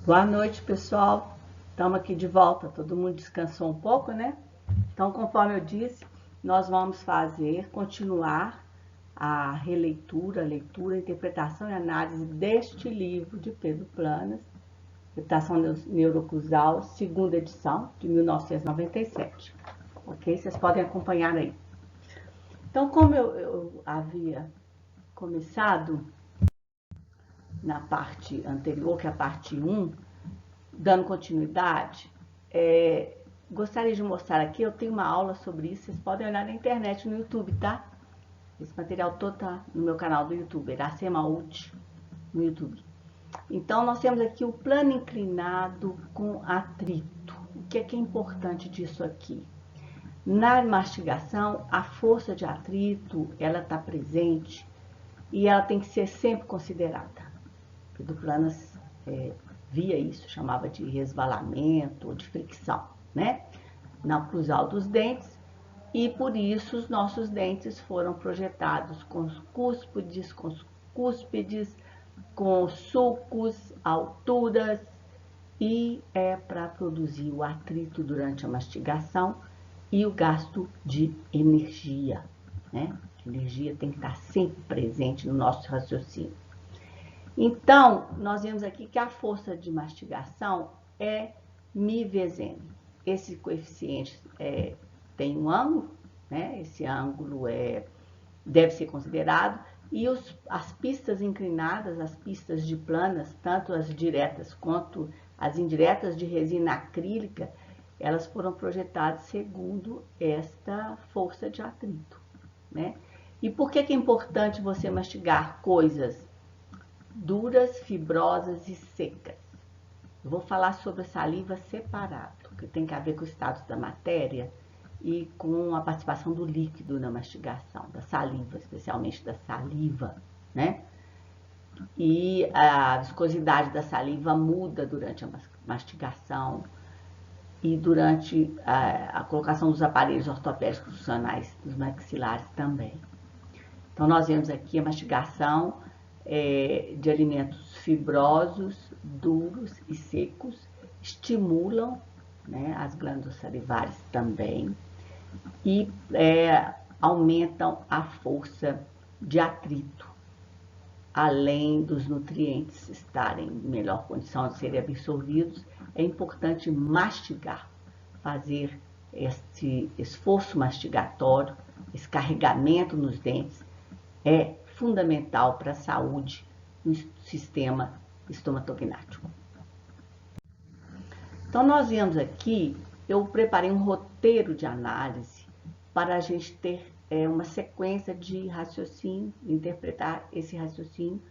Boa noite, pessoal. Estamos aqui de volta. Todo mundo descansou um pouco, né? Então, conforme eu disse, nós vamos continuar a releitura, leitura, interpretação e análise deste livro de Pedro Planas, Interpretação Neurocruzal, segunda edição, de 1997. Ok? Vocês podem acompanhar aí. Então, como eu havia começado na parte anterior, que é a parte 1, dando continuidade, gostaria de mostrar aqui, eu tenho uma aula sobre isso, vocês podem olhar na internet, no YouTube, tá? Esse material todo tá no meu canal do YouTube, Iracema Ult, no YouTube. Então, nós temos aqui o plano inclinado com atrito. O que é importante disso aqui? Na mastigação, a força de atrito, ela está presente e ela tem que ser sempre considerada. Pedro Planas via isso, chamava de resvalamento ou de fricção, né? Na oclusal dos dentes, e por isso os nossos dentes foram projetados com cúspides, com sulcos, alturas, e é para produzir o atrito durante a mastigação e o gasto de energia, né? A energia tem que estar sempre presente no nosso raciocínio. Então, nós vemos aqui que a força de mastigação é mi vezes n. Esse coeficiente tem um ângulo, né? Esse ângulo deve ser considerado, e as pistas inclinadas, as pistas de planas, tanto as diretas quanto as indiretas de resina acrílica, elas foram projetadas segundo esta força de atrito, né? E por que é importante você mastigar coisas duras, fibrosas e secas? Eu vou falar sobre a saliva separado, que tem a ver com o status da matéria e com a participação do líquido na mastigação, da saliva, especialmente da saliva, né? E a viscosidade da saliva muda durante a mastigação e durante a colocação dos aparelhos ortopédicos funcionais dos maxilares também. Então, nós vemos aqui a mastigação de alimentos fibrosos, duros e secos, estimulam, né, as glândulas salivares também, e aumentam a força de atrito, além dos nutrientes estarem em melhor condição de serem absorvidos. É importante mastigar, fazer este esforço mastigatório, esse carregamento nos dentes, é fundamental para a saúde no sistema estomatognático. Então, nós vemos aqui, eu preparei um roteiro de análise para a gente ter uma sequência de raciocínio, interpretar esse raciocínio,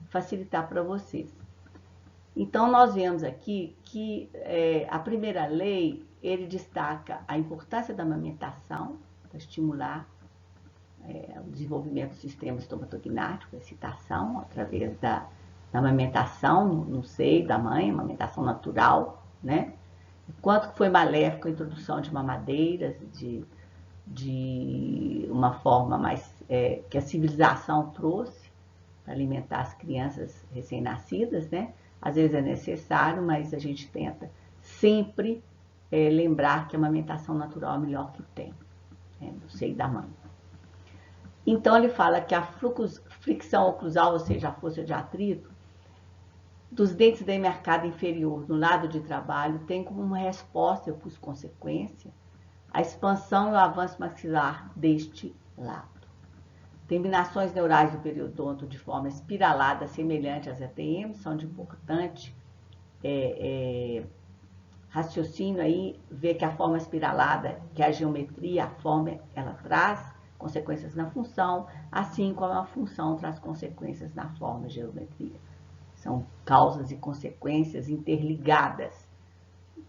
facilitar para vocês. Então, nós vemos aqui que a primeira lei, ele destaca a importância da amamentação para estimular o desenvolvimento do sistema estomatognático, a excitação, através da amamentação no seio da mãe, amamentação natural, né? Quanto foi maléfico a introdução de mamadeiras, de uma forma mais que a civilização trouxe para alimentar as crianças recém-nascidas, né? Às vezes é necessário, mas a gente tenta sempre lembrar que a amamentação natural é a melhor que tem, no seio da mãe. Então, ele fala que a fricção oclusal, ou seja, a força de atrito, dos dentes da emercada inferior no lado de trabalho tem como uma resposta, por consequência, a expansão e o avanço maxilar deste lado. Terminações neurais do periodonto de forma espiralada, semelhante às ETM, são de importante raciocínio aí, ver que a forma espiralada, que a geometria, a forma, ela traz consequências na função, assim como a função traz consequências na forma e geometria. São causas e consequências interligadas,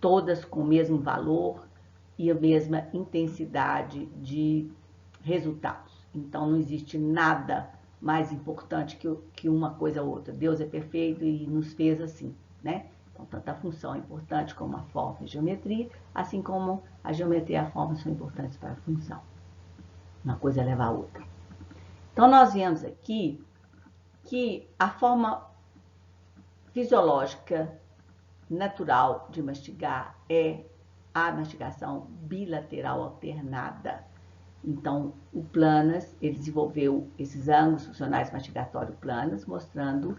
todas com o mesmo valor e a mesma intensidade de resultados. Então, não existe nada mais importante que uma coisa ou outra. Deus é perfeito e nos fez assim, né? Então, tanto a função é importante como a forma e a geometria, assim como a geometria e a forma são importantes para a função. Uma coisa leva a outra. Então, nós vemos aqui que a forma fisiológica natural de mastigar é a mastigação bilateral alternada. Então, o Planas, ele desenvolveu esses ângulos funcionais mastigatórios planas, mostrando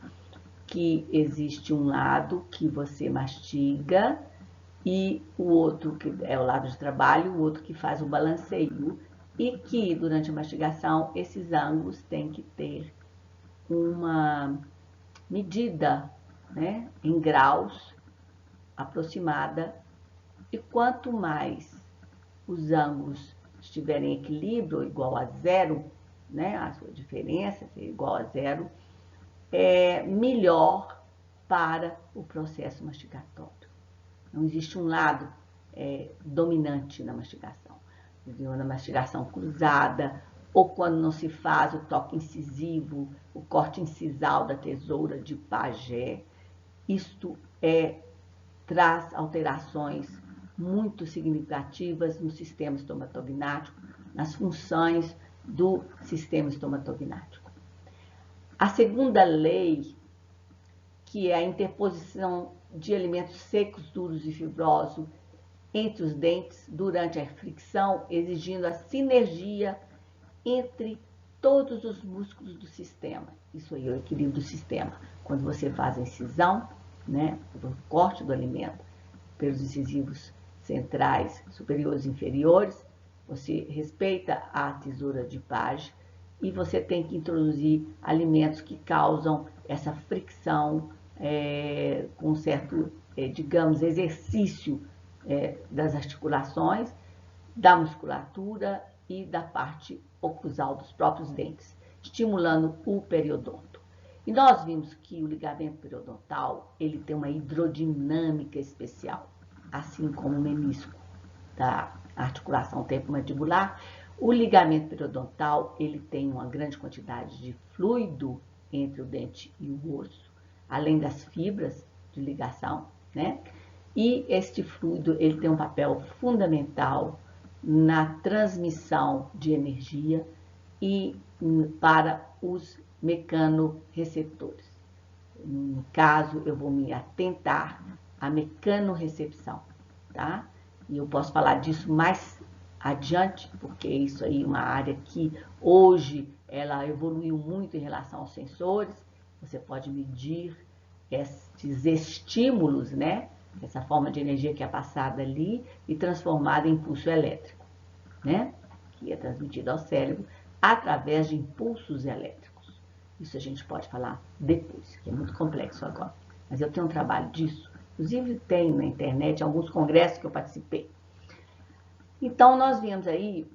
que existe um lado que você mastiga e o outro que é o lado de trabalho, o outro que faz o balanceio, e que durante a mastigação esses ângulos têm que ter uma medida, né, em graus aproximada, e quanto mais os ângulos estiverem em equilíbrio, igual a zero, né, a sua diferença ser igual a zero, é melhor para o processo mastigatório. Não existe um lado dominante na mastigação. Na mastigação cruzada, ou quando não se faz o toque incisivo, o corte incisal da tesoura de Paget, isto traz alterações muito significativas no sistema estomatognático, nas funções do sistema estomatognático. A segunda lei, que é a interposição de alimentos secos, duros e fibrosos entre os dentes durante a fricção, exigindo a sinergia entre todos os músculos do sistema. Isso aí é o equilíbrio do sistema. Quando você faz a incisão, né, o corte do alimento pelos incisivos centrais, superiores e inferiores, você respeita a tesoura de Paget e você tem que introduzir alimentos que causam essa fricção com certo, digamos, exercício das articulações, da musculatura e da parte oclusal dos próprios dentes, estimulando o periodonto. E nós vimos que o ligamento periodontal, ele tem uma hidrodinâmica especial, assim como o menisco da articulação temporomandibular. O ligamento periodontal, ele tem uma grande quantidade de fluido entre o dente e o osso, além das fibras de ligação, né? E este fluido, ele tem um papel fundamental na transmissão de energia e para os mecanorreceptores. No caso, eu vou me atentar à mecanorrecepção, tá? E eu posso falar disso mais adiante, porque isso aí é uma área que hoje ela evoluiu muito em relação aos sensores. Você pode medir esses estímulos, né? Essa forma de energia que é passada ali e transformada em impulso elétrico, né? Que é transmitido ao cérebro através de impulsos elétricos. Isso a gente pode falar depois, que é muito complexo agora. Mas eu tenho um trabalho disso. Inclusive tem na internet alguns congressos que eu participei. Então, nós vimos aí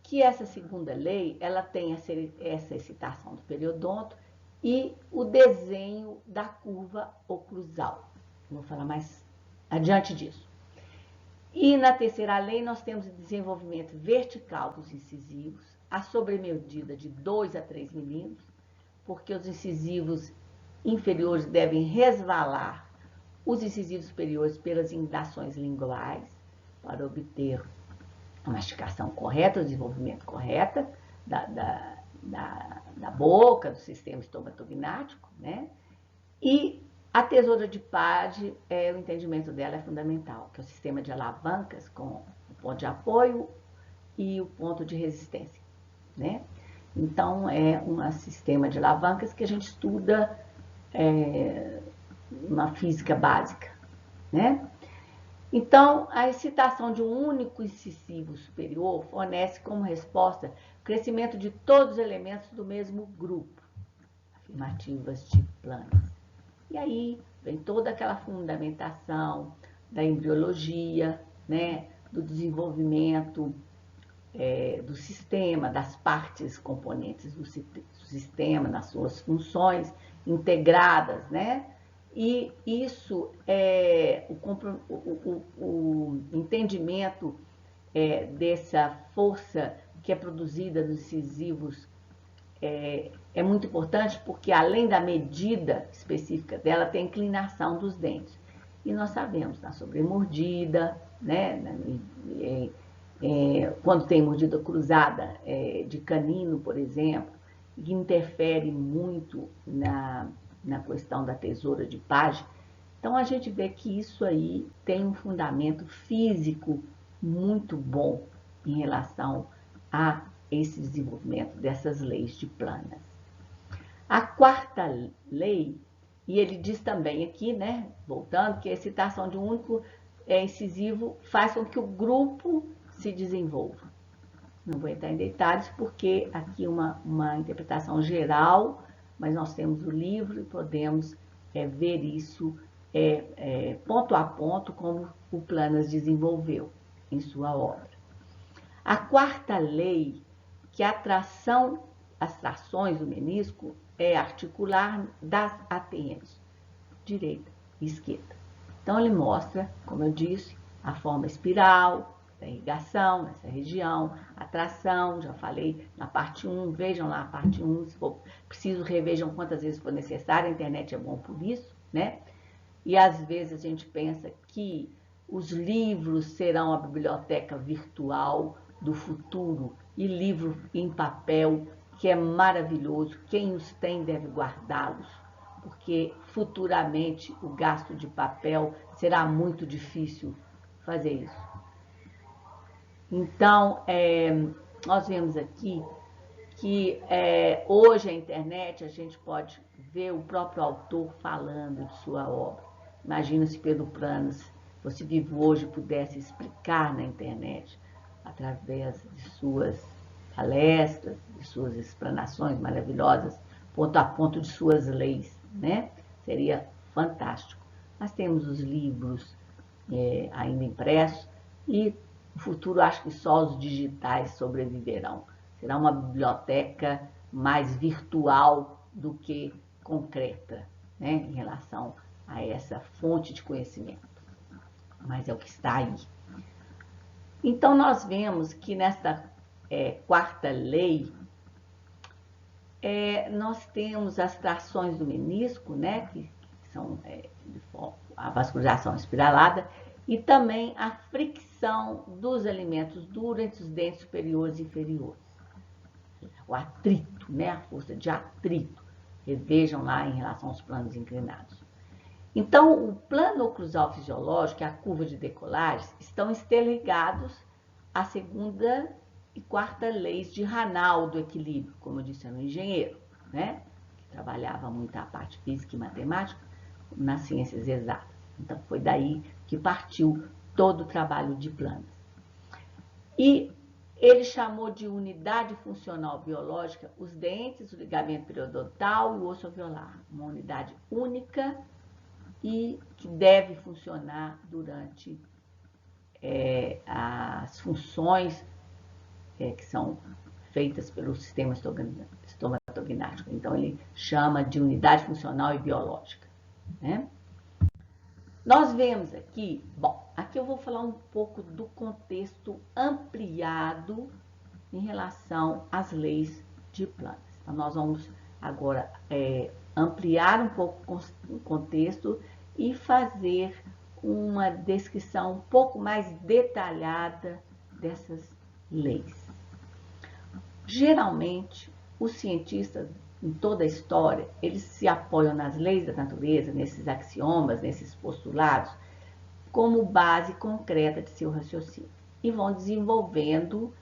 que essa segunda lei, ela tem essa excitação do periodonto e o desenho da curva oclusal. Eu vou falar mais adiante disso. E na terceira lei, nós temos o desenvolvimento vertical dos incisivos, a sobremedida de 2 a 3 milímetros, porque os incisivos inferiores devem resvalar os incisivos superiores pelas indações linguais, para obter a mastigação correta, o desenvolvimento correto da boca, do sistema estomatognático, né? E a tesoura de Paget, o entendimento dela é fundamental, que é o sistema de alavancas com o ponto de apoio e o ponto de resistência, né? Então, é um sistema de alavancas que a gente estuda na física básica, né? Então, a excitação de um único incisivo superior fornece como resposta o crescimento de todos os elementos do mesmo grupo, afirmativas de Planas. E aí vem toda aquela fundamentação da embriologia, né, do desenvolvimento do sistema, das partes componentes do sistema, nas suas funções integradas, né? E isso o entendimento dessa força que é produzida nos incisivos é muito importante, porque além da medida específica dela, tem a inclinação dos dentes. E nós sabemos, na sobremordida, né, quando tem mordida cruzada de canino, por exemplo, que interfere muito na questão da tesoura de Paget, Então, a gente vê que isso aí tem um fundamento físico muito bom em relação a esse desenvolvimento dessas leis de planas. A quarta lei, e ele diz também aqui, né, voltando, que a excitação de um único incisivo faz com que o grupo se desenvolva. Não vou entrar em detalhes, porque aqui uma interpretação geral, mas nós temos o livro e podemos ver isso ponto a ponto, como o Planas desenvolveu em sua obra. A quarta lei, que as trações do menisco é articular das ATMs, direita e esquerda. Então, ele mostra, como eu disse, a forma espiral, da irrigação nessa região, a tração, já falei na parte 1, vejam lá a parte 1, se for preciso, revejam quantas vezes for necessário, a internet é bom por isso, né? E às vezes a gente pensa que os livros serão a biblioteca virtual do futuro, e livro em papel, que é maravilhoso, quem os tem deve guardá-los, porque futuramente o gasto de papel será muito difícil fazer isso. Então, nós vemos aqui que hoje a internet a gente pode ver o próprio autor falando de sua obra. Imagina se Pedro Planas, fosse vivo hoje, pudesse explicar na internet, através de suas palestras, de suas explanações maravilhosas, ponto a ponto de suas leis, né? Seria fantástico. Nós temos os livros ainda impressos e no futuro acho que só os digitais sobreviverão. Será uma biblioteca mais virtual do que concreta, né, em relação a essa fonte de conhecimento. Mas é o que está aí. Então, nós vemos que nesta quarta lei, nós temos as trações do menisco, né, que são a vascularização espiralada, e também a fricção dos alimentos duros entre os dentes superiores e inferiores. O atrito, né, a força de atrito. Revejam lá em relação aos planos inclinados. Então, o plano oclusal fisiológico e a curva de decolagem estão interligados à segunda e quarta leis de Hanau do equilíbrio, como eu disse, era um engenheiro, né, que trabalhava muito a parte física e matemática nas ciências exatas. Então, foi daí que partiu todo o trabalho de Planas. E ele chamou de unidade funcional biológica os dentes, o ligamento periodontal e o osso alveolar, uma unidade única e que deve funcionar durante as funções que são feitas pelo sistema estomatognático. Então, ele chama de unidade funcional e biológica, né? Nós vemos aqui, aqui eu vou falar um pouco do contexto ampliado em relação às leis de Planas. Então, nós vamos agora ampliar um pouco o contexto e fazer uma descrição um pouco mais detalhada dessas leis. Geralmente, os cientistas, em toda a história, eles se apoiam nas leis da natureza, nesses axiomas, nesses postulados, como base concreta de seu raciocínio. E vão desenvolvendo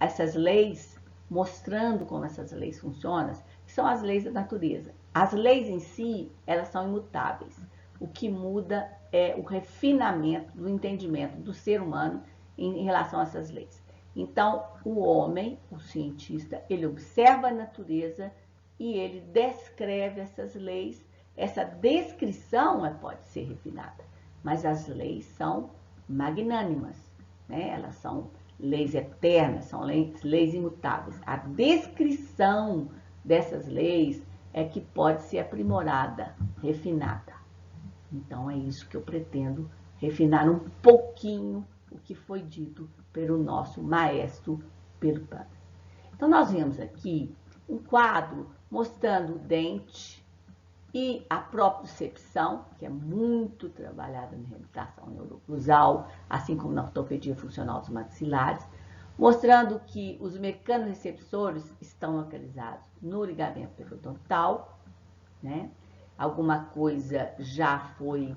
essas leis, mostrando como essas leis funcionam, que são as leis da natureza. As leis em si, elas são imutáveis. O que muda é o refinamento do entendimento do ser humano em relação a essas leis. Então, o homem, o cientista, ele observa a natureza e ele descreve essas leis. Essa descrição pode ser refinada, mas as leis são magnânimas, né? Elas são leis eternas, são leis imutáveis. A descrição dessas leis é que pode ser aprimorada, refinada. Então, é isso que eu pretendo, refinar um pouquinho o que foi dito pelo nosso maestro Pedro Planas. Então, nós vemos aqui um quadro mostrando o dente e a propriocepção, que é muito trabalhada na reabilitação neuroclusal, assim como na ortopedia funcional dos maxilares, mostrando que os mecanorreceptores estão localizados no ligamento periodontal, né? alguma coisa já foi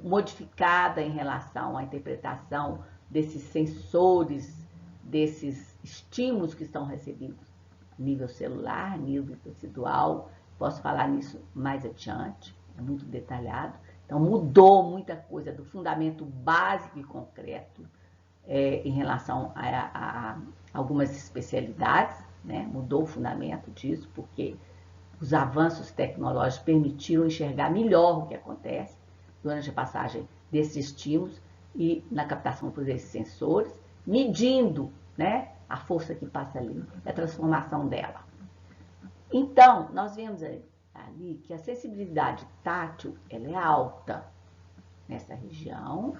modificada em relação à interpretação desses sensores, desses estímulos que estão recebidos a nível celular, nível tecidual. Posso falar nisso mais adiante, é muito detalhado. Então, mudou muita coisa do fundamento básico e concreto em relação a algumas especialidades, né? Mudou o fundamento disso, porque os avanços tecnológicos permitiram enxergar melhor o que acontece durante a passagem desses estímulos e na captação por esses sensores, medindo, né, a força que passa ali, a transformação dela. Então, nós vemos ali que a sensibilidade tátil ela é alta nessa região.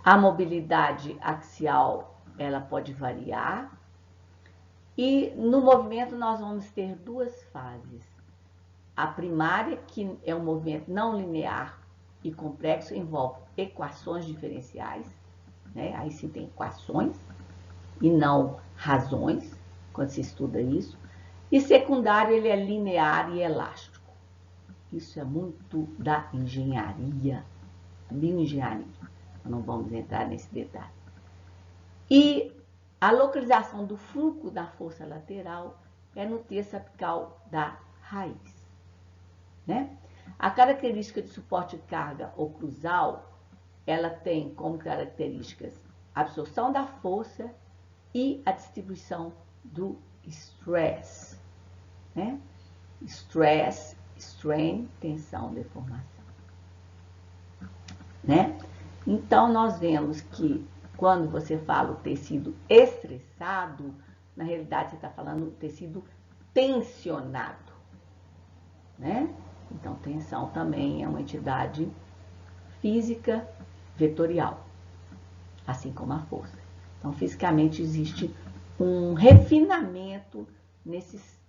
A mobilidade axial ela pode variar. E no movimento nós vamos ter duas fases. A primária, que é um movimento não linear e complexo, envolve equações diferenciais, né? Aí sim tem equações e não razões, quando se estuda isso. E secundário, ele é linear e elástico. Isso é muito da engenharia, bioengenharia. Não vamos entrar nesse detalhe. E a localização do fluxo da força lateral é no terço apical da raiz, né? A característica de suporte de carga oclusal, ela tem como características a absorção da força e a distribuição do stress, né? Stress, strain, tensão, deformação, né? Então, nós vemos que quando você fala o tecido estressado, na realidade você está falando o tecido tensionado, né? Então, tensão também é uma entidade física vetorial, assim como a força. Então, fisicamente existe um refinamento nessas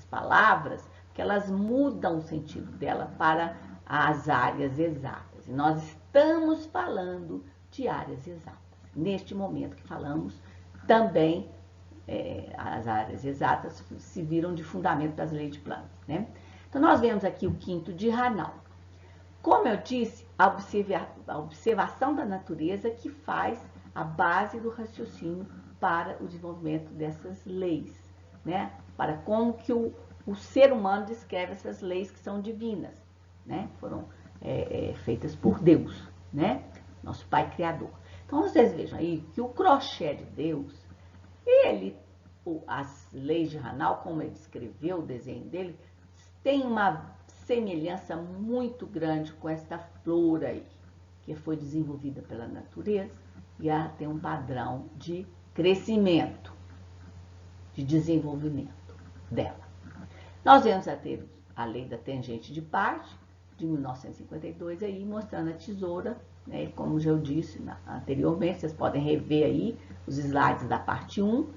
palavras, que elas mudam o sentido dela para as áreas exatas. E nós estamos falando de áreas exatas. Neste momento que falamos, também as áreas exatas se viram de fundamento das leis de Planck, né? Então, nós vemos aqui o quinto de Hanau. Como eu disse, a observação da natureza que faz a base do raciocínio para o desenvolvimento dessas leis, né? Para como que o ser humano descreve essas leis que são divinas, né? Foram feitas por Deus, né? Nosso Pai Criador. Então, vocês vejam aí que o crochê de Deus, as leis de Hanau, como ele descreveu o desenho dele, tem uma semelhança muito grande com esta flor aí, que foi desenvolvida pela natureza e ela tem um padrão de crescimento, de desenvolvimento dela. Nós vamos ter a lei da tangente de parte, de 1952, aí, mostrando a tesoura, né, como já eu disse anteriormente, vocês podem rever aí os slides da parte 1,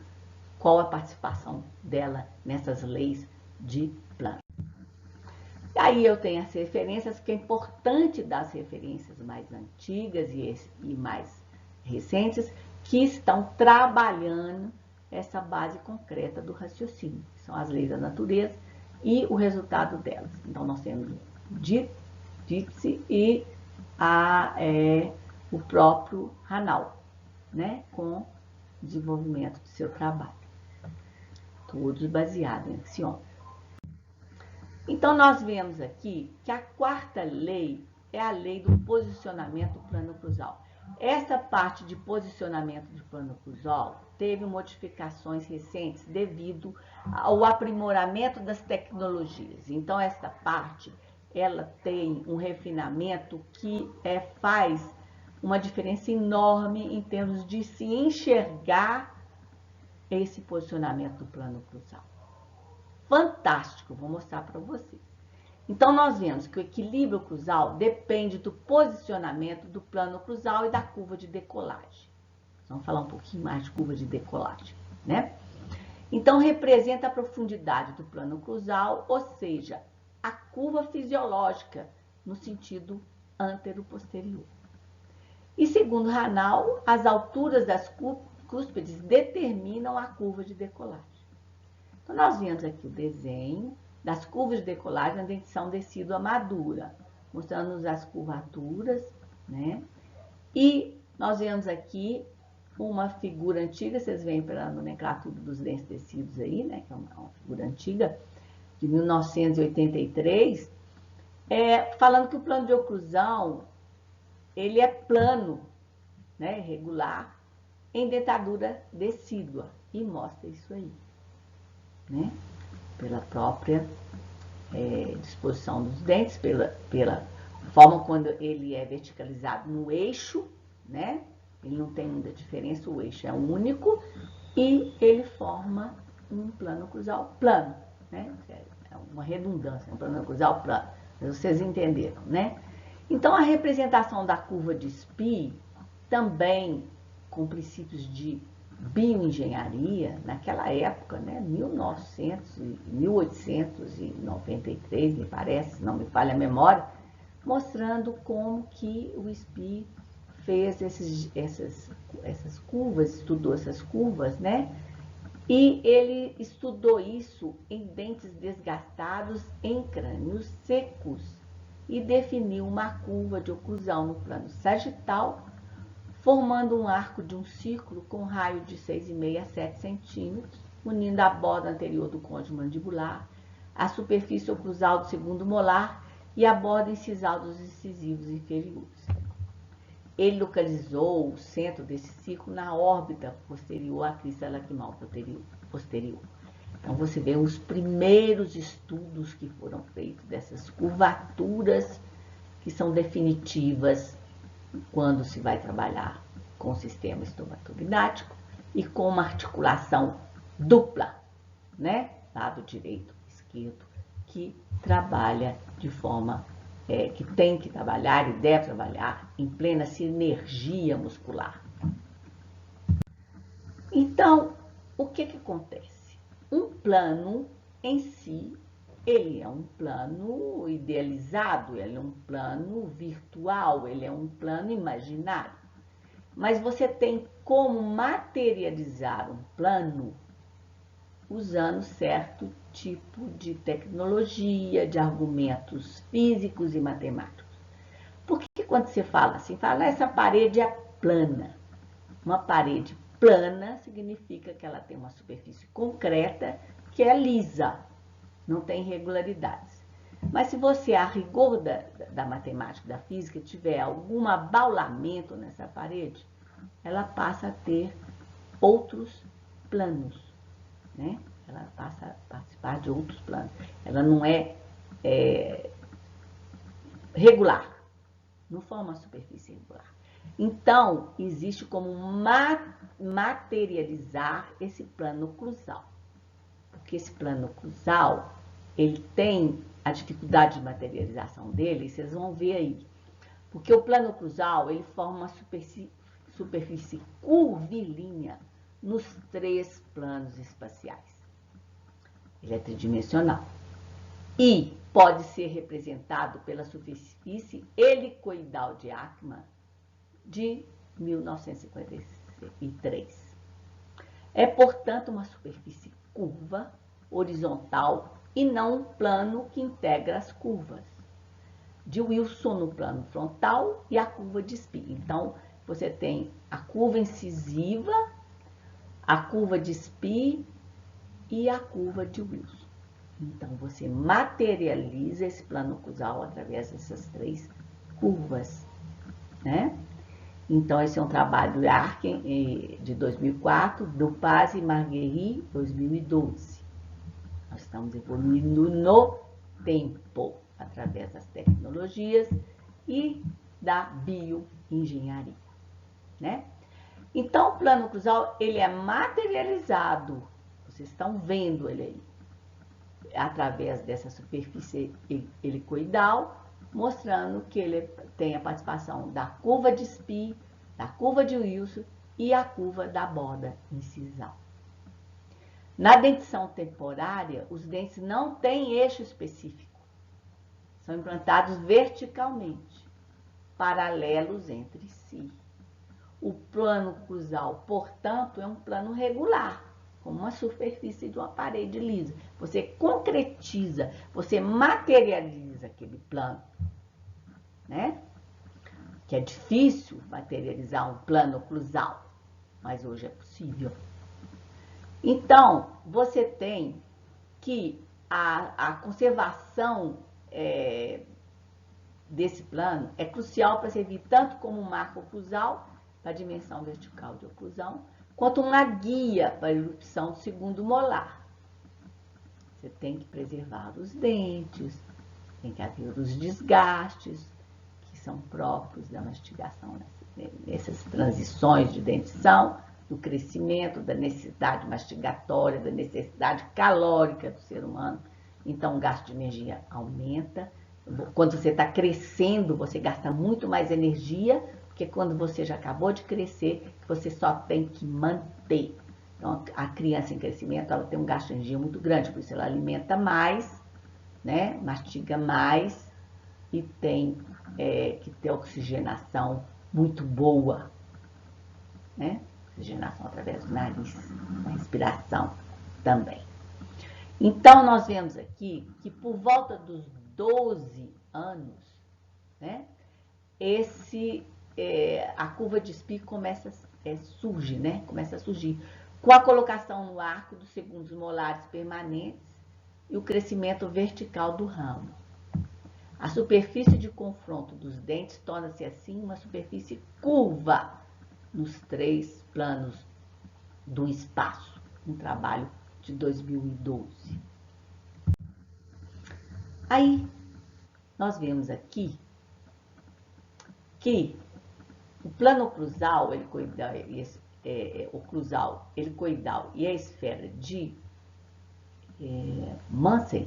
qual a participação dela nessas leis de Planck. E aí eu tenho as referências, que é importante das referências mais antigas e mais recentes, que estão trabalhando essa base concreta do raciocínio, que são as leis da natureza e o resultado delas. Então, nós temos Dietze e o próprio Hanau, né, com o desenvolvimento do seu trabalho. Todos baseados em axiomas. Então, nós vemos aqui que a quarta lei é a lei do posicionamento plano-cruzal. Essa parte de posicionamento de plano-cruzal teve modificações recentes devido ao aprimoramento das tecnologias. Então, essa parte, ela tem um refinamento que faz uma diferença enorme em termos de se enxergar esse posicionamento do plano-cruzal. Fantástico, vou mostrar para vocês. Então, nós vemos que o equilíbrio cruzal depende do posicionamento do plano cruzal e da curva de decolagem. Vamos falar um pouquinho mais de curva de decolagem, né? Então, representa a profundidade do plano cruzal, ou seja, a curva fisiológica no sentido antero-posterior. E segundo Hanau, as alturas das cúspides determinam a curva de decolagem. Então, nós vemos aqui o desenho das curvas de decolagem na dentição decídua madura, mostrando-nos as curvaturas, né? E nós vemos aqui uma figura antiga, vocês veem pela nomenclatura dos dentes decíduos aí, né? Que é uma figura antiga, de 1983, falando que o plano de oclusão, ele é plano, né? Regular, em dentadura decídua, e mostra isso aí, né? Pela própria disposição dos dentes, pela forma quando ele é verticalizado no eixo, né? Ele não tem muita diferença, o eixo é único e ele forma um plano oclusal plano, né? É uma redundância, um plano oclusal plano. Vocês entenderam, né? Então, a representação da curva de Spee, também com princípios de bioengenharia, naquela época, né, 1893, me parece, não me falha a memória, mostrando como que o Spee fez essas curvas, estudou essas curvas, né? E ele estudou isso em dentes desgastados em crânios secos e definiu uma curva de oclusão no plano sagital, formando um arco de um círculo com raio de 6,5 a 7 centímetros, unindo a borda anterior do côndilo mandibular, a superfície oclusal do segundo molar e a borda incisal dos incisivos inferiores. Ele localizou o centro desse círculo na órbita posterior à crista lacrimal posterior. Então, você vê os primeiros estudos que foram feitos dessas curvaturas que são definitivas quando se vai trabalhar com o sistema estomatognático e com uma articulação dupla, né? Lado direito, esquerdo, que trabalha de forma que tem que trabalhar e deve trabalhar em plena sinergia muscular. Então, o que acontece? Um plano em si, ele é um plano idealizado, ele é um plano virtual, ele é um plano imaginário. Mas você tem como materializar um plano usando certo tipo de tecnologia, de argumentos físicos e matemáticos. Por que quando você fala assim, fala essa parede é plana? Uma parede plana significa que ela tem uma superfície concreta que é lisa, não tem irregularidades. Mas se você, a rigor da matemática, da física, tiver algum abaulamento nessa parede, ela passa a ter outros planos, né? Ela passa a participar de outros planos. Ela não é regular, não forma uma superfície regular. Então, existe como materializar esse plano oclusal. Porque esse plano oclusal, ele tem a dificuldade de materialização dele, vocês vão ver aí. Porque o plano oclusal, ele forma uma superfície curvilínea nos 3 planos espaciais. Ele é tridimensional. E pode ser representado pela superfície helicoidal de Ackman de 1953. É, portanto, uma superfície curva, horizontal, e não um plano que integra as curvas. De Wilson no plano frontal e a curva de Spee. Então, você tem a curva incisiva, a curva de Spee e a curva de Wilson. Então, você materializa esse plano oclusal através dessas 3 curvas, né? Então, esse é um trabalho do Arken, de 2004, do Paz e Marguerite, 2012. Nós estamos evoluindo no tempo, através das tecnologias e da bioengenharia, né? Então, o plano oclusal, ele é materializado, vocês estão vendo ele aí, através dessa superfície helicoidal, mostrando que ele tem a participação da curva de Spee, da curva de Wilson e a curva da borda incisal. Na dentição temporária, os dentes não têm eixo específico. São implantados verticalmente, paralelos entre si. O plano oclusal, portanto, é um plano regular. como uma superfície de uma parede lisa. Você concretiza, você materializa aquele plano, né? Que é difícil materializar um plano oclusal, mas hoje é possível. Então, você tem que a conservação desse plano é crucial para servir tanto como um marco oclusal, para a dimensão vertical de oclusão, quanto uma guia para a erupção do segundo molar. Você tem que preservar os dentes, tem que haver os desgastes, que são próprios da mastigação, nessas transições de dentição, do crescimento, da necessidade mastigatória, da necessidade calórica do ser humano. Então, o gasto de energia aumenta. Quando você está crescendo, você gasta muito mais energia, porque quando você já acabou de crescer, você só tem que manter. Então, a criança em crescimento, ela tem um gasto de energia muito grande, por isso ela alimenta mais, né? Mastiga mais e tem que ter oxigenação muito boa, né? Oxigenação através do nariz, a respiração também. Então, nós vemos aqui que por volta dos 12 anos, né, a curva de Spee surge, né? Começa a surgir com a colocação no arco dos segundos molares permanentes e o crescimento vertical do ramo. A superfície de confronto dos dentes torna-se assim uma superfície curva nos 3 planos do espaço, um trabalho de 2012. Aí, nós vemos aqui que o plano oclusal, helicoidal e a esfera de Munsell,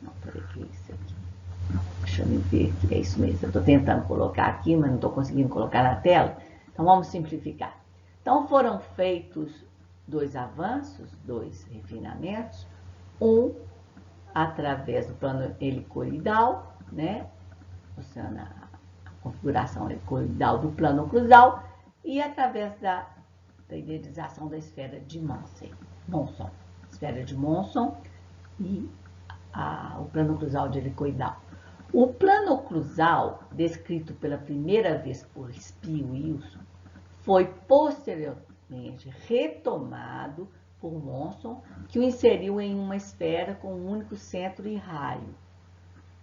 não, peraí, que é isso aqui? Deixa eu ver que é isso mesmo. Eu estou tentando colocar aqui, mas não estou conseguindo colocar na tela. Então, vamos simplificar. Então, foram feitos 2 avanços, 2 refinamentos, um através do plano helicoidal, né? Usando a configuração helicoidal do plano oclusal e através da idealização da esfera de Monson. Esfera de Monson e o plano oclusal de helicoidal. O plano oclusal, descrito pela primeira vez por Spee e Wilson, foi posteriormente retomado por Monson, que o inseriu em uma esfera com um único centro e raio.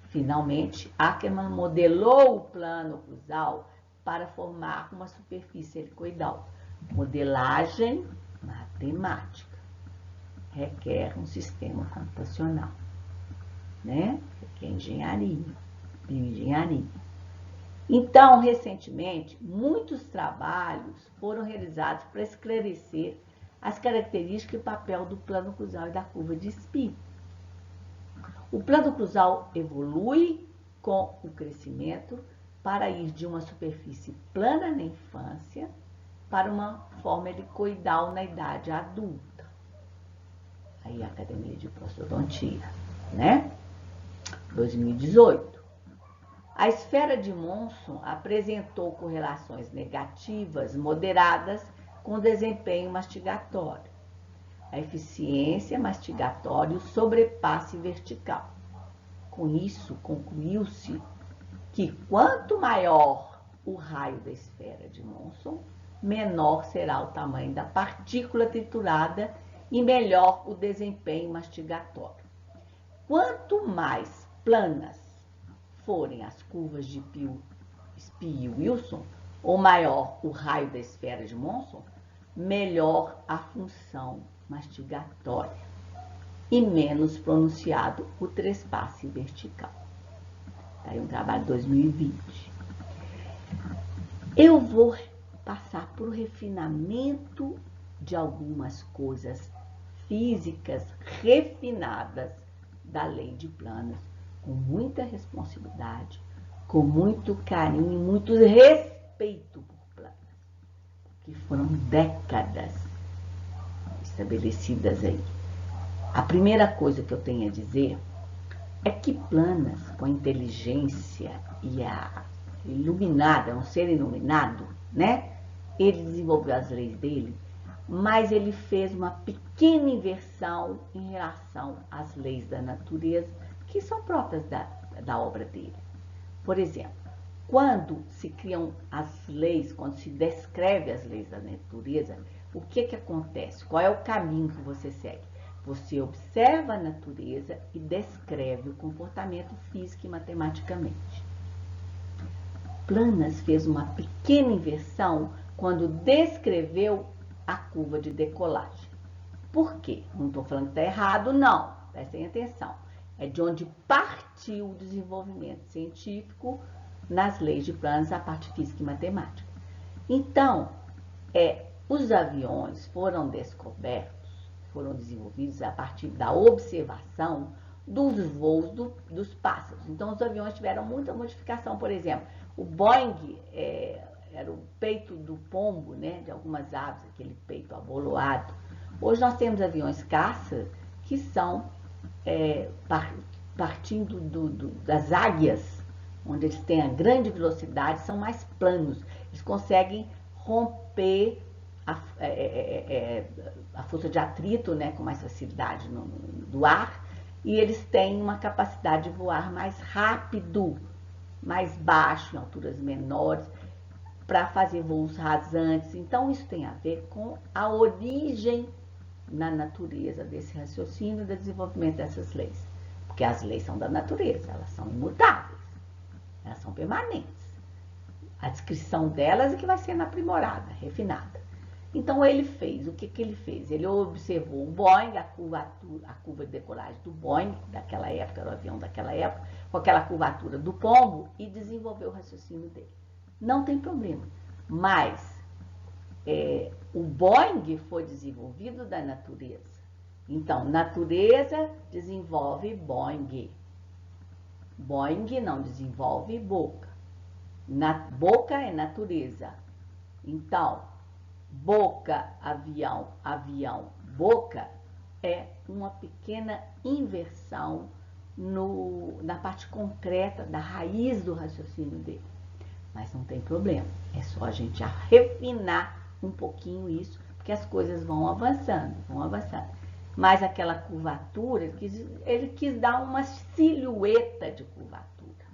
Finalmente, Ackermann modelou o plano oclusal para formar uma superfície helicoidal. Modelagem matemática requer um sistema computacional, né? Requer engenharia, bioengenharia. Então, recentemente, muitos trabalhos foram realizados para esclarecer as características e papel do plano oclusal e da curva de Spee. O plano oclusal evolui com o crescimento para ir de uma superfície plana na infância para uma forma helicoidal na idade adulta. Aí a Academia de Prostodontia, né? 2018. A esfera de Monson apresentou correlações negativas moderadas com o desempenho mastigatório, a eficiência mastigatória e o sobrepasse vertical. Com isso, concluiu-se que quanto maior o raio da esfera de Monson, menor será o tamanho da partícula triturada e melhor o desempenho mastigatório. Quanto mais planas forem as curvas de Spee e Wilson, ou maior o raio da esfera de Monson, melhor a função mastigatória e menos pronunciado o trespasse vertical. Tá aí um trabalho de 2020. Eu vou passar por um refinamento de algumas coisas físicas refinadas da lei de planos, com muita responsabilidade, com muito carinho e muito respeito por planos, porque foram décadas estabelecidas aí. A primeira coisa que eu tenho a dizer é que planas, com a inteligência e a iluminada, um ser iluminado, né? Ele desenvolveu as leis dele, mas ele fez uma pequena inversão em relação às leis da natureza, que são próprias da obra dele. Por exemplo, quando se criam as leis, quando se descreve as leis da natureza, o que acontece? Qual é o caminho que você segue? Você observa a natureza e descreve o comportamento físico e matematicamente. Planas fez uma pequena inversão quando descreveu a curva de decolagem. Por quê? Não estou falando que está errado, não. Prestem atenção. É de onde partiu o desenvolvimento científico nas leis de Planas, a parte física e matemática. Então, os aviões foram descobertos, foram desenvolvidos a partir da observação dos voos dos pássaros. Então, os aviões tiveram muita modificação. Por exemplo, o Boeing era o peito do pombo, né, de algumas aves, aquele peito aboloado. Hoje nós temos aviões caça que são partindo das águias, onde eles têm a grande velocidade, são mais planos. Eles conseguem romper a força de atrito, né, com mais facilidade do ar, e eles têm uma capacidade de voar mais rápido, mais baixo, em alturas menores, para fazer voos rasantes. Então, isso tem a ver com a origem na natureza desse raciocínio e do desenvolvimento dessas leis. Porque as leis são da natureza, elas são imutáveis, elas são permanentes. A descrição delas é que vai sendo aprimorada, refinada. Então, ele fez, o que ele fez? Ele observou o Boeing, a curva de decolagem do Boeing, daquela época, era o avião daquela época, com aquela curvatura do pombo, e desenvolveu o raciocínio dele. Não tem problema, mas o Boeing foi desenvolvido da natureza. Então, natureza desenvolve Boeing. Boeing não desenvolve boca. Boca é natureza. Então, boca, avião, avião, boca é uma pequena inversão na parte concreta da raiz do raciocínio dele. Mas não tem problema, é só a gente refinar um pouquinho isso, porque as coisas vão avançando, vão avançando. Mas aquela curvatura, ele quis dar uma silhueta de curvatura.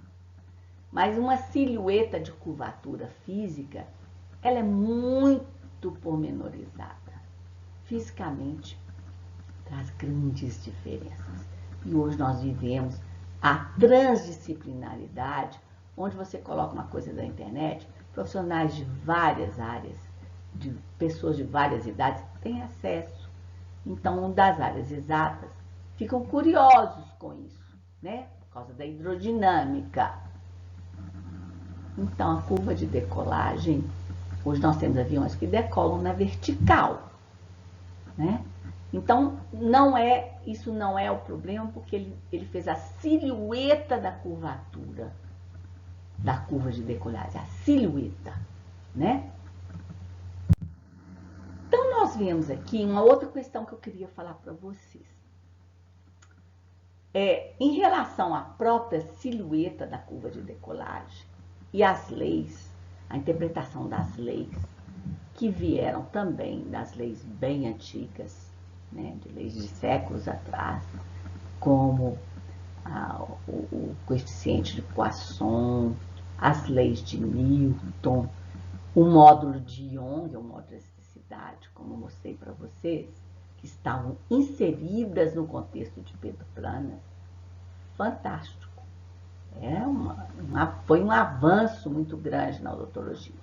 Mas uma silhueta de curvatura física, ela é muito pormenorizada. Fisicamente, traz grandes diferenças. E hoje nós vivemos a transdisciplinaridade, onde você coloca uma coisa da internet, profissionais de várias áreas, de pessoas de várias idades, têm acesso. Então, das áreas exatas, ficam curiosos com isso, né? Por causa da hidrodinâmica. Então, a curva de decolagem, hoje nós temos aviões que decolam na vertical, né? Então, isso não é o problema, porque ele fez a silhueta da curvatura, da curva de decolagem, a silhueta, né? Então, nós vemos aqui uma outra questão que eu queria falar para vocês. Em relação à própria silhueta da curva de decolagem e as leis, a interpretação das leis, que vieram também das leis bem antigas, né, de leis de séculos atrás, como o coeficiente de Poisson, as leis de Newton, o módulo de Young, o módulo de elasticidade, como eu mostrei para vocês, que estavam inseridas no contexto de Pedro Planas. Fantástico. Foi um avanço muito grande na odontologia.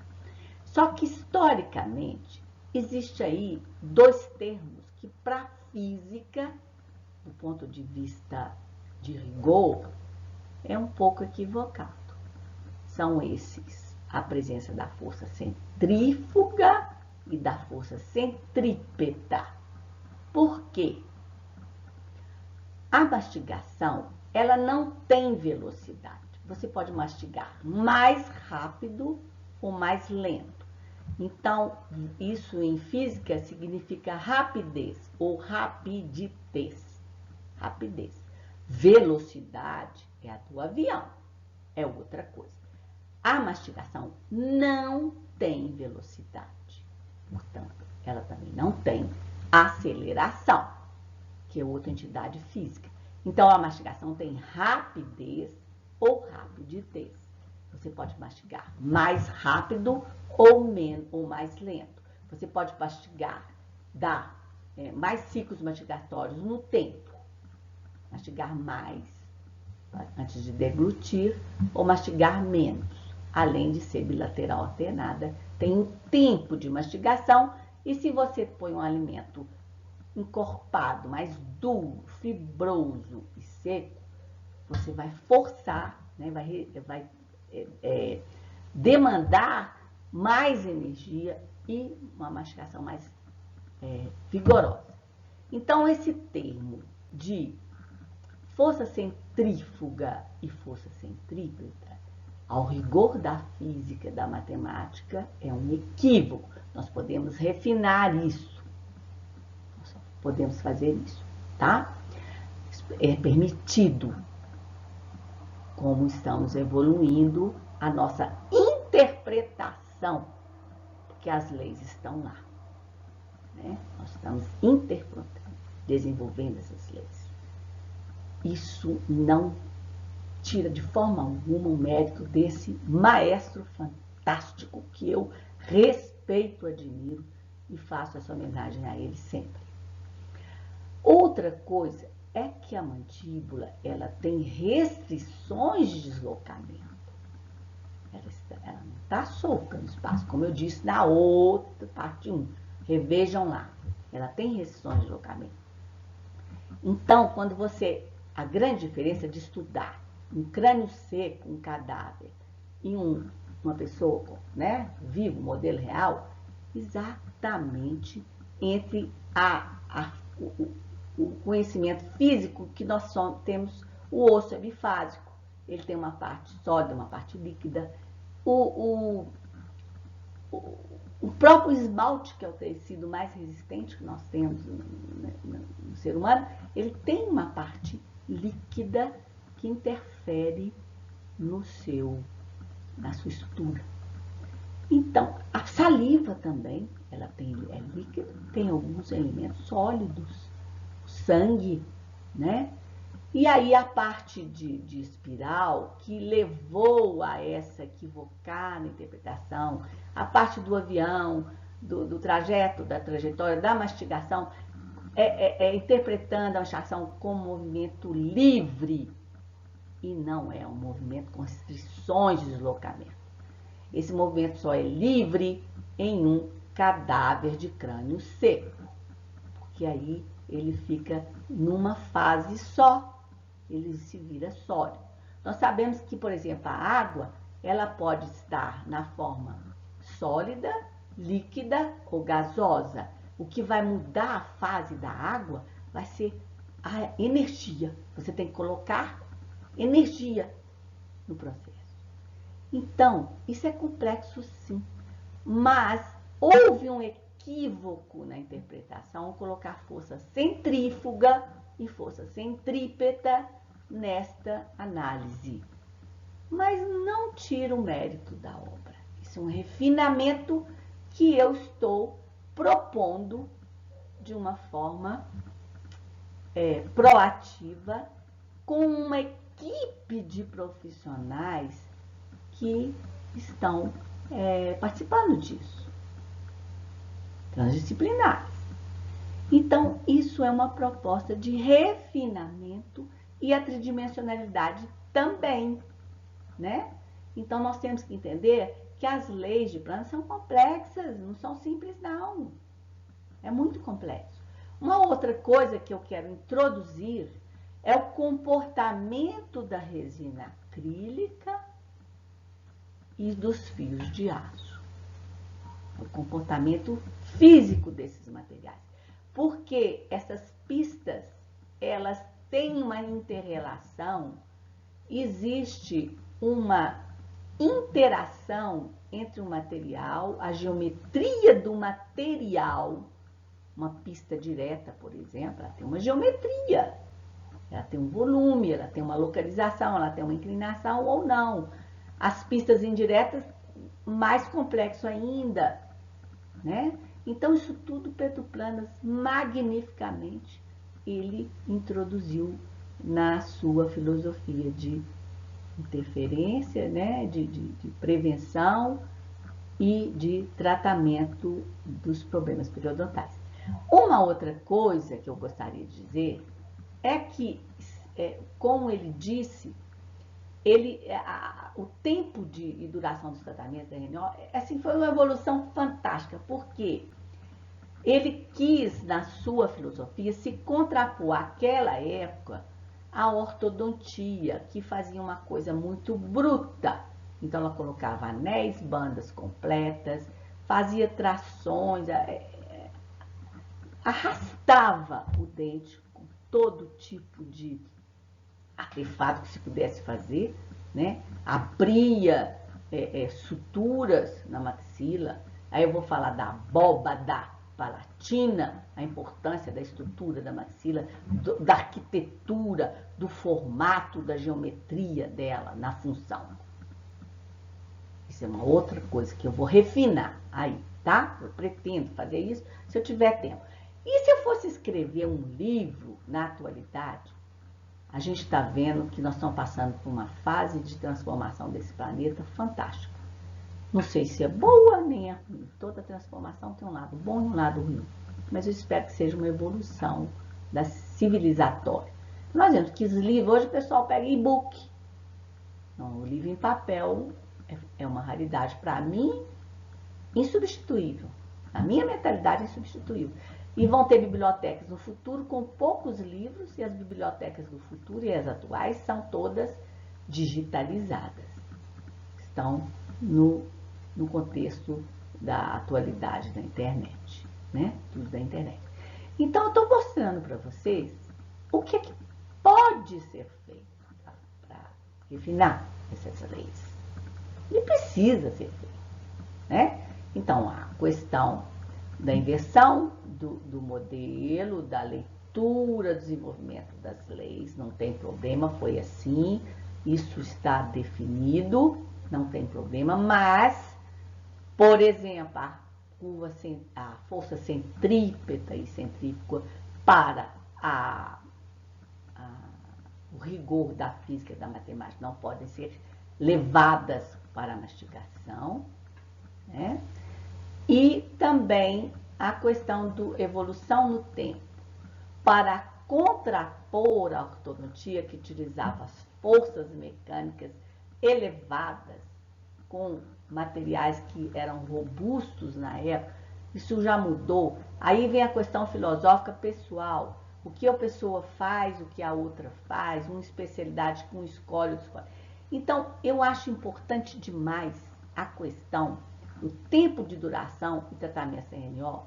Só que, historicamente, existe aí dois termos que, para a física, do ponto de vista de rigor, é um pouco equivocado. São esses: a presença da força centrífuga e da força centrípeta. Por quê? A mastigação, ela não tem velocidade. Você pode mastigar mais rápido ou mais lento. Então, isso em física significa rapidez ou rapidez. Rapidez. Velocidade é a do avião, é outra coisa. A mastigação não tem velocidade. Portanto, ela também não tem aceleração, que é outra entidade física. Então, a mastigação tem rapidez ou rapidez. Você pode mastigar mais rápido ou mais lento. Você pode mastigar, dar mais ciclos mastigatórios no tempo. Mastigar mais antes de deglutir ou mastigar menos. Além de ser bilateral alternada, tem um tempo de mastigação e se você põe um alimento encorpado, mais duro, fibroso e seco, você vai forçar, né, vai demandar mais energia e uma mastigação mais vigorosa. Então, esse termo de força centrífuga e força centrípeta, ao rigor da física, da matemática, é um equívoco. Nós podemos refinar isso. Nós podemos fazer isso, tá? É permitido, como estamos evoluindo a nossa interpretação, porque as leis estão lá, né? Nós estamos interpretando, desenvolvendo essas leis. Isso não tira de forma alguma o mérito desse maestro fantástico que eu respeito, admiro e faço essa homenagem a ele sempre. Outra coisa é que a mandíbula, ela tem restrições de deslocamento. Ela não está solta no espaço, como eu disse na outra parte 1. Revejam lá. Ela tem restrições de deslocamento. Então, quando você... A grande diferença de estudar um crânio seco, um cadáver, e uma pessoa, né, vivo, modelo real, exatamente entre o conhecimento físico que nós temos. O osso é bifásico, ele tem uma parte sólida, uma parte líquida. O próprio esmalte, que é o tecido mais resistente que nós temos no ser humano, ele tem uma parte líquida que interfere na sua estrutura. Então, a saliva também, ela é líquida, tem alguns elementos sólidos, sangue, né? E aí a parte de espiral que levou a essa equivocada interpretação, a parte do avião, do trajeto, da trajetória, da mastigação, interpretando a mastigação como movimento livre e não é um movimento com restrições de deslocamento. Esse movimento só é livre em um cadáver de crânio seco, porque aí ele fica numa fase só, ele se vira sólido. Nós sabemos que, por exemplo, a água, ela pode estar na forma sólida, líquida ou gasosa. O que vai mudar a fase da água vai ser a energia. Você tem que colocar energia no processo. Então, isso é complexo sim, mas houve um equívoco na interpretação ao colocar força centrífuga e força centrípeta nesta análise. Mas não tira o mérito da obra. Isso é um refinamento que eu estou propondo de uma forma proativa, com uma equipe de profissionais que estão participando disso, transdisciplinares. Então, isso é uma proposta de refinamento e a tridimensionalidade também, né? Então, nós temos que entender que as leis de plano são complexas, não são simples, não. É muito complexo. Uma outra coisa que eu quero introduzir é o comportamento da resina acrílica e dos fios de aço. O comportamento físico desses materiais. Porque essas pistas, elas têm uma inter-relação, existe uma interação entre o material, a geometria do material. Uma pista direta, por exemplo, ela tem uma geometria, ela tem um volume, ela tem uma localização, ela tem uma inclinação ou não. As pistas indiretas, mais complexo ainda, né? Então, isso tudo Pedro Planas, magnificamente, ele introduziu na sua filosofia de interferência, né, de prevenção e de tratamento dos problemas periodontais. Uma outra coisa que eu gostaria de dizer é que, como ele disse, o tempo e duração dos tratamentos da RNO, assim, foi uma evolução fantástica, porque ele quis, na sua filosofia, se contrapor àquela época à ortodontia, que fazia uma coisa muito bruta. Então, ela colocava anéis, bandas completas, fazia trações, arrastava o dente com todo tipo de artefato que se pudesse fazer, né? Abria suturas na maxila. Aí eu vou falar da abóbada palatina, a importância da estrutura da maxila, da arquitetura, do formato, da geometria dela na função. Isso é uma outra coisa que eu vou refinar aí, tá? Eu pretendo fazer isso se eu tiver tempo. E se eu fosse escrever um livro na atualidade, a gente está vendo que nós estamos passando por uma fase de transformação desse planeta fantástica. Não sei se é boa nem é ruim. Toda transformação tem um lado bom e um lado ruim. Mas eu espero que seja uma evolução da civilizatória. Nós vemos que os livros, hoje o pessoal pega e-book. Não, o livro em papel é uma raridade. Para mim, insubstituível. A minha mentalidade é insubstituível. E vão ter bibliotecas no futuro com poucos livros, e as bibliotecas do futuro e as atuais são todas digitalizadas. Estão no contexto da atualidade da internet, né? Tudo da internet. Então, eu estou mostrando para vocês o que pode ser feito para refinar essas leis. E precisa ser feito, né? Então, a questão da inversão do modelo, da leitura, desenvolvimento das leis, não tem problema, foi assim, isso está definido, não tem problema, mas, por exemplo, a força centrípeta e centrífuga para o rigor da física e da matemática não podem ser levadas para a mastigação, né? E também a questão da evolução no tempo, para contrapor a ortodontia que utilizava as forças mecânicas elevadas com materiais que eram robustos na época. Isso já mudou. Aí vem a questão filosófica pessoal. O que a pessoa faz, o que a outra faz, uma especialidade que um escolhe, outro escolhe. Então, eu acho importante demais a questão do tempo de duração e tratamento RNO,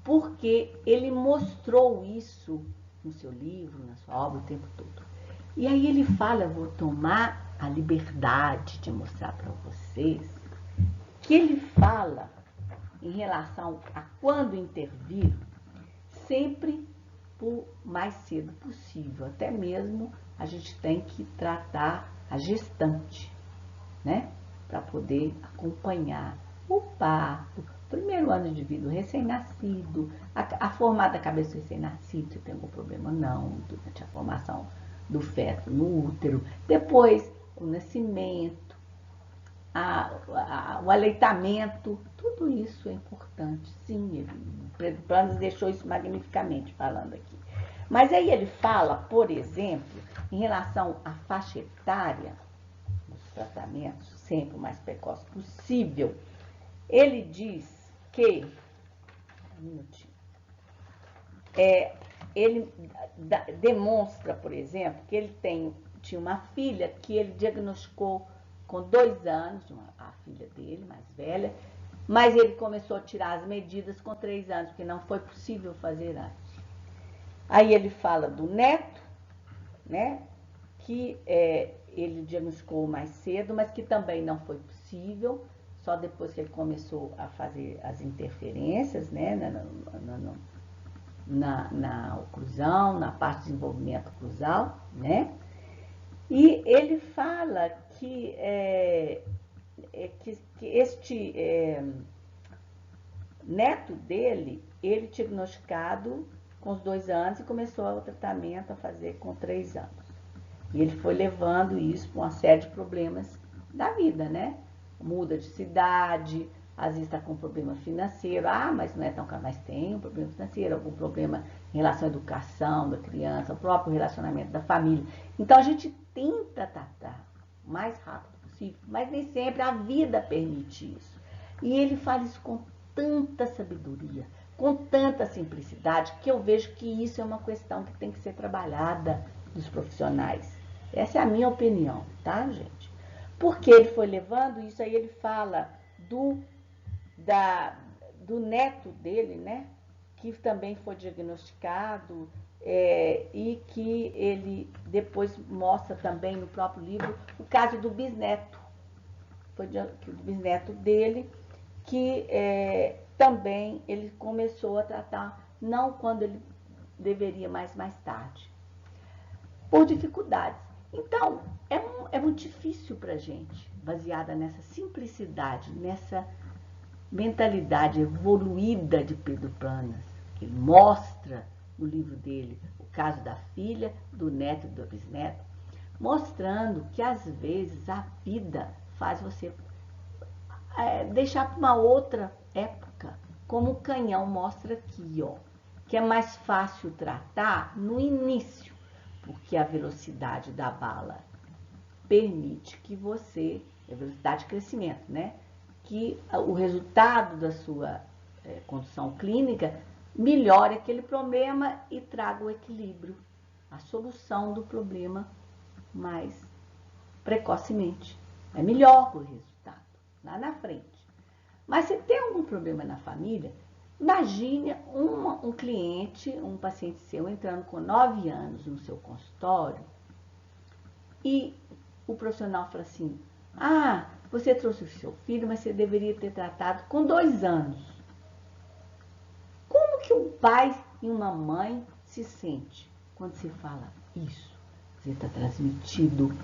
porque ele mostrou isso no seu livro, na sua obra, o tempo todo. E aí ele fala, eu vou tomar a liberdade de mostrar para vocês, que ele fala em relação a quando intervir, sempre o mais cedo possível. Até mesmo a gente tem que tratar a gestante, né? Para poder acompanhar o parto, primeiro ano de vida, o recém-nascido, a formada da cabeça do recém-nascido, se tem algum problema ou não, durante a formação do feto no útero, depois o nascimento, o aleitamento, tudo isso é importante, sim, Pedro Planas deixou isso magnificamente falando aqui. Mas aí ele fala, por exemplo, em relação à faixa etária, dos tratamentos, sempre o mais precoce possível, ele diz que, ele demonstra, por exemplo, que ele tinha uma filha que ele diagnosticou com 2 anos, a filha dele, mais velha, mas ele começou a tirar as medidas com 3 anos, porque não foi possível fazer antes. Aí ele fala do neto, né, que ele diagnosticou mais cedo, mas que também não foi possível, só depois que ele começou a fazer as interferências, né, na oclusão, na parte de desenvolvimento oclusal, né? E ele fala que neto dele, ele diagnosticado com os 2 anos e começou o tratamento a fazer com 3 anos. E ele foi levando isso para uma série de problemas da vida, né? Muda de cidade, às vezes está com problema financeiro. Ah, mas não é tão caro, mas tem um problema financeiro, algum problema em relação à educação da criança, o próprio relacionamento da família. Então a gente tenta tratar o mais rápido possível, mas nem sempre a vida permite isso. E ele fala isso com tanta sabedoria, com tanta simplicidade, que eu vejo que isso é uma questão que tem que ser trabalhada dos profissionais. Essa é a minha opinião, tá, gente? Porque ele foi levando isso, aí ele fala do neto dele, né? Que também foi diagnosticado e que ele depois mostra também no próprio livro o caso do bisneto. Foi do bisneto dele, que também ele começou a tratar, não quando ele deveria, mas mais tarde, por dificuldades. Então, é muito difícil para a gente, baseada nessa simplicidade, nessa mentalidade evoluída de Pedro Planas, que ele mostra no livro dele o caso da filha, do neto e do bisneto, mostrando que às vezes a vida faz você deixar para uma outra época, como o canhão mostra aqui, ó, que é mais fácil tratar no início, porque a velocidade da bala permite que você, a velocidade de crescimento, né? Que o resultado da sua condução clínica melhore aquele problema e traga o equilíbrio, a solução do problema mais precocemente. É melhor o resultado lá na frente. Mas se tem algum problema na família, imagine um cliente, um paciente seu entrando com 9 anos no seu consultório e o profissional fala assim: ah, você trouxe o seu filho, mas você deveria ter tratado com 2 anos. Como que um pai e uma mãe se sente quando se fala isso? Você está transmitido.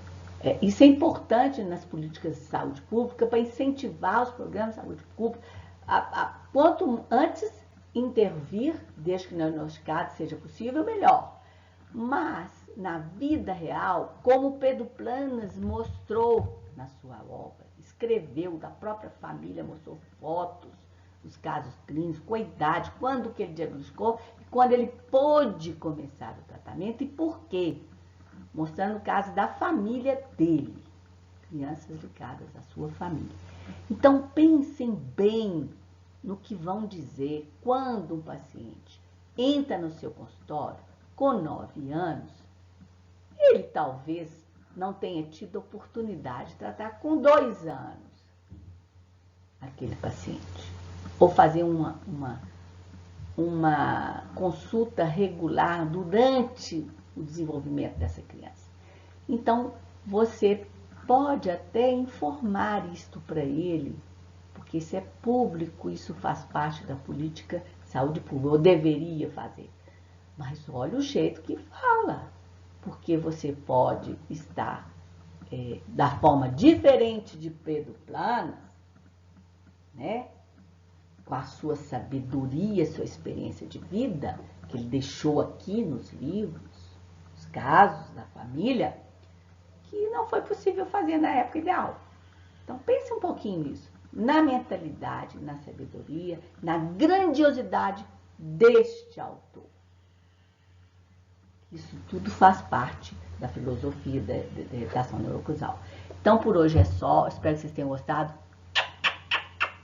Isso é importante nas políticas de saúde pública para incentivar os programas de saúde pública. Quanto antes intervir, desde que o diagnosticado seja possível, melhor. Mas, na vida real, como Pedro Planas mostrou na sua obra, escreveu da própria família, mostrou fotos dos casos clínicos, com a idade, quando que ele diagnosticou, quando ele pôde começar o tratamento e por quê. Mostrando o caso da família dele, crianças ligadas à sua família. Então, pensem bem no que vão dizer quando um paciente entra no seu consultório com 9 anos, ele talvez não tenha tido oportunidade de tratar com 2 anos aquele paciente, ou fazer uma consulta regular durante o desenvolvimento dessa criança. Então, você pode até informar isto para ele, porque isso é público, isso faz parte da política de saúde pública, ou deveria fazer. Mas olha o jeito que fala, porque você pode estar da forma diferente de Pedro Planas, né? Com a sua sabedoria, sua experiência de vida, que ele deixou aqui nos livros, os casos da família, que não foi possível fazer na época ideal. Então pense um pouquinho nisso, na mentalidade, na sabedoria, na grandiosidade deste autor. Isso tudo faz parte da filosofia da reabilitação neurocruzal. Então por hoje é só, espero que vocês tenham gostado.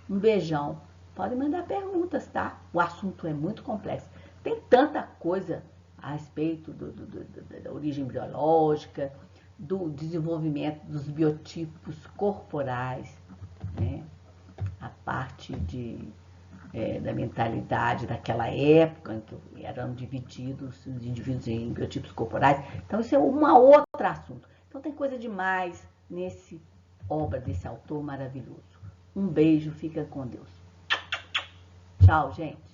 Um beijão. Podem mandar perguntas, tá? O assunto é muito complexo. Tem tanta coisa a respeito da origem biológica, do desenvolvimento dos biotipos corporais, né? A parte da mentalidade daquela época em que eram divididos os indivíduos em biotipos corporais. Então, isso é um outro assunto. Então, tem coisa demais nesse obra desse autor maravilhoso. Um beijo, fica com Deus. Tchau, gente.